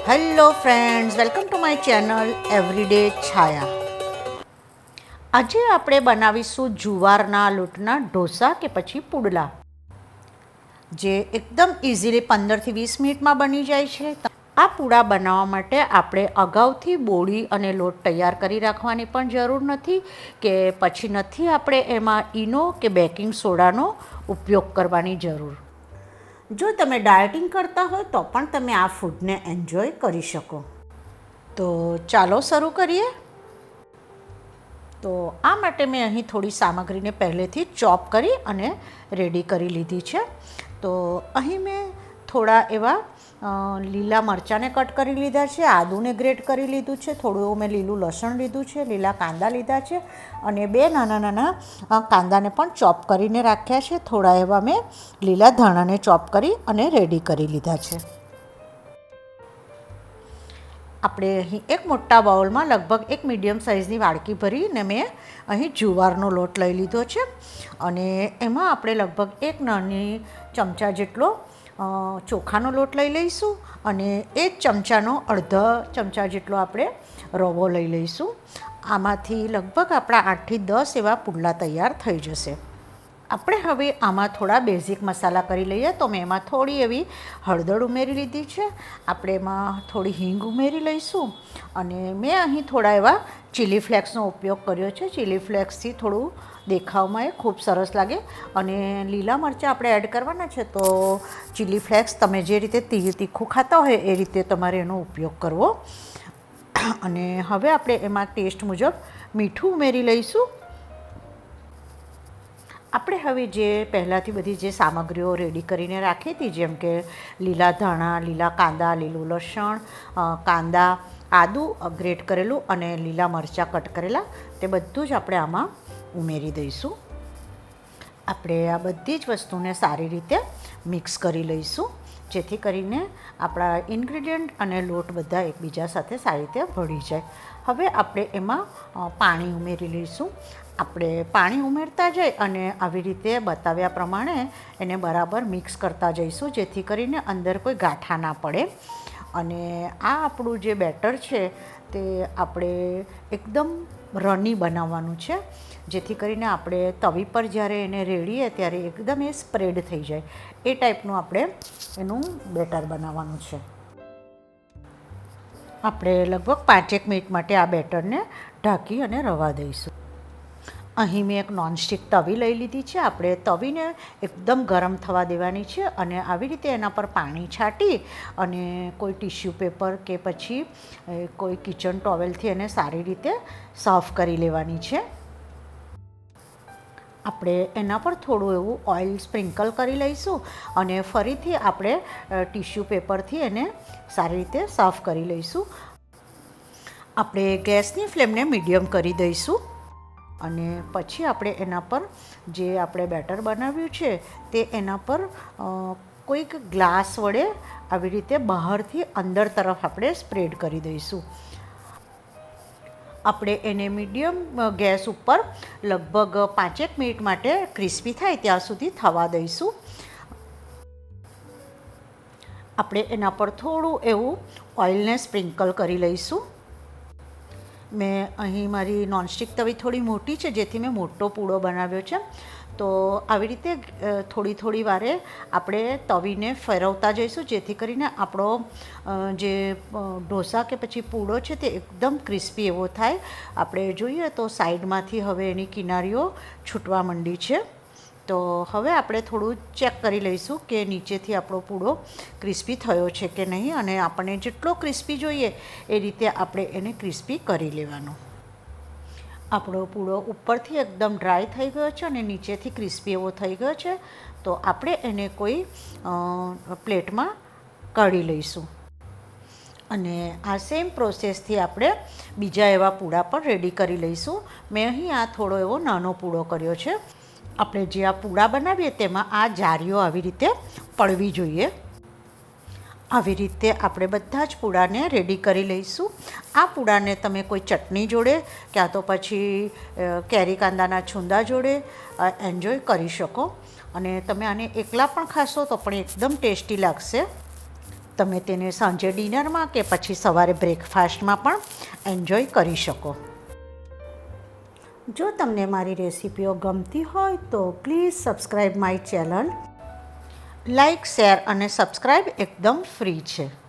Hello friends, welcome to my channel everyday Chhaya. આજે આપણે બનાવીશું જુવારના લોટના ઢોસા કે પછી પુડલા, જે એકદમ ઇઝીલી 15થી 20 મિનિટમાં બની જાય છે. આ પૂડા બનાવવા માટે આપણે અગાઉથી બોળી અને લોટ તૈયાર કરી રાખવાની પણ જરૂર નથી કે પછી નથી આપણે એમાં ઈનો કે બેકિંગ સોડાનો ઉપયોગ કરવાની જરૂર. જો તમે ડાયટિંગ કરતા હોય તો પણ તમે આ ફૂડને એન્જોય કરી શકો. તો ચાલો શરૂ કરીએ. તો આ માટે મેં અહીં થોડી સામગ્રીને પહેલેથી ચોપ કરી અને રેડી કરી લીધી છે. તો અહીં મેં થોડા એવા લીલા મરચાંને કટ કરી લીધા છે, આદુને ગ્રેટ કરી લીધું છે, થોડું મેં લીલું લસણ લીધું છે, લીલા કાંદા લીધા છે અને 2 નાના નાના કાંદાને પણ ચોપ કરીને રાખ્યા છે. થોડા એવા મેં લીલા ધાણાને ચોપ કરી અને રેડી કરી લીધા છે. આપણે અહીં એક મોટા બાઉલમાં લગભગ એક મીડિયમ સાઇઝની વાડકી ભરીને મેં અહીં જુવારનો લોટ લઈ લીધો છે અને એમાં આપણે લગભગ એક નાની ચમચા જેટલો ચોખાનો લોટ લઈ લઈશું અને એ જ ચમચાનો અડધા ચમચા જેટલો આપણે રવો લઈ લઈશું. આમાંથી લગભગ આપણા 8થી 10 એવા પુડલા તૈયાર થઈ જશે. આપણે હવે આમાં થોડા બેઝિક મસાલા કરી લઈએ. તો મેં એમાં થોડી એવી હળદર ઉમેરી લીધી છે. આપણે એમાં થોડી હિંગ ઉમેરી લઈશું અને મેં અહીં થોડા એવા ચીલી ફ્લેક્સનો ઉપયોગ કર્યો છે. ચીલી ફ્લેક્સથી થોડું દેખાવમાં એ ખૂબ સરસ લાગે અને લીલા મરચાં આપણે એડ કરવાના છે. તો ચીલી ફ્લેક્સ તમે જે રીતે તીખું ખાતા હોય એ રીતે તમારે એનો ઉપયોગ કરવો. અને હવે આપણે એમાં ટેસ્ટ મુજબ મીઠું ઉમેરી લઈશું. આપણે હવે જે પહેલાંથી બધી જે સામગ્રીઓ રેડી કરીને રાખી હતી, જેમ કે લીલા ધાણા, લીલા કાંદા, લીલું લસણ, કાંદા, આદું ગ્રેટ કરેલું અને લીલા મરચાં કટ કરેલા, તે બધું જ આપણે આમાં ઉમેરી દઈશું. આપણે આ બધી જ વસ્તુને સારી રીતે મિક્સ કરી લઈશું, જેથી કરીને આપણા ઇન્ગ્રીડિયન્ટ અને લોટ બધા એકબીજા સાથે સારી રીતે ભળી જાય. હવે આપણે એમાં પાણી ઉમેરી લઈશું. આપણે પાણી ઉમેરતા જઈ અને આવી રીતે બતાવ્યા પ્રમાણે એને બરાબર મિક્સ કરતા જઈશું, જેથી કરીને અંદર કોઈ ગાંઠા ના પડે. અને આ આપણું જે બેટર છે તે આપણે એકદમ રની બનાવવાનું છે, જેથી કરીને આપણે તવી પર જ્યારે એને રેડીએ ત્યારે એકદમ એ સ્પ્રેડ થઈ જાય એ ટાઈપનું આપણે એનું બેટર બનાવવાનું છે. આપણે લગભગ 5 મિનિટ માટે આ બેટરને ઢાંકી અને રવા દઈશું. અહીં મેં એક નોનસ્ટિક તવી લઈ લીધી છે. આપણે તવીને એકદમ ગરમ થવા દેવાની છે અને આવી રીતે એના પર પાણી છાંટી અને કોઈ ટિશ્યુ પેપર કે પછી કોઈ કિચન ટોવેલથી એને સારી રીતે સાફ કરી લેવાની છે. આપણે એના પર થોડું એવું ઓઇલ સ્પ્રિંકલ કરી લઈશું અને ફરીથી આપણે ટિશ્યુ પેપરથી એને સારી રીતે સાફ કરી લઈશું. આપણે ગેસની ફ્લેમને મીડિયમ કરી દઈશું અને પછી આપણે એના પર જે આપણે બેટર બનાવ્યું છે તે એના પર કોઈક ગ્લાસ વડે આવી રીતે બહારથી અંદર તરફ આપણે સ્પ્રેડ કરી દઈશું. આપણે એને મીડિયમ ગેસ ઉપર લગભગ 5 મિનિટ માટે ક્રિસ્પી થાય ત્યાં સુધી થવા દઈશું. આપણે એના પર થોડું એવું ઓઇલને સ્પ્રિંકલ કરી લઈશું. મેં અહીં મારી નોનસ્ટિક તવી થોડી મોટી છે, જેથી મેં મોટો પૂડો બનાવ્યો છે. તો આવી રીતે થોડી વારે આપણે તવીને ફેરવતા જઈશું, જેથી કરીને આપણો જે ઢોસા કે પછી પૂડો છે તે એકદમ ક્રિસ્પી એવો થાય. આપણે જોઈએ તો સાઈડમાંથી હવે એની કિનારીઓ છૂટવા માંડી છે. તો હવે આપણે થોડું ચેક કરી લઈશું કે નીચેથી આપણો પૂડો ક્રિસ્પી થયો છે કે નહીં, અને આપણને જેટલો ક્રિસ્પી જોઈએ એ રીતે આપણે એને ક્રિસ્પી કરી લેવાનો. આપણો પૂડો ઉપરથી એકદમ ડ્રાય થઈ ગયો છે અને નીચેથી ક્રિસ્પી એવો થઈ ગયો છે. તો આપણે એને કોઈ પ્લેટમાં કાઢી લઈશું અને આ સેમ પ્રોસેસથી આપણે બીજા એવા પૂડા પણ રેડી કરી લઈશું. મેં અહીં આ થોડો એવો નાનો પૂડો કર્યો છે. આપણે જે આ પૂડા બનાવીએ તેમાં આ જારીઓ આવી રીતે પડવી જોઈએ. આવી રીતે આપણે બધા જ પૂડાને રેડી કરી લઈશું. આ પૂડાને તમે કોઈ ચટણી જોડે ક્યાં તો પછી કેરી કાંદાના છૂંદા જોડે એન્જોય કરી શકો અને તમે આને એકલા પણ ખાશો તો પણ એકદમ ટેસ્ટી લાગશે. તમે તેને સાંજે ડિનરમાં કે પછી સવારે બ્રેકફાસ્ટમાં પણ એન્જોય કરી શકો. જો તમને મારી રેસિપીઓ ગમતી હોય તો please subscribe my channel. Like, share અને સબસ્ક્રાઈબ એકદમ ફ્રી છે.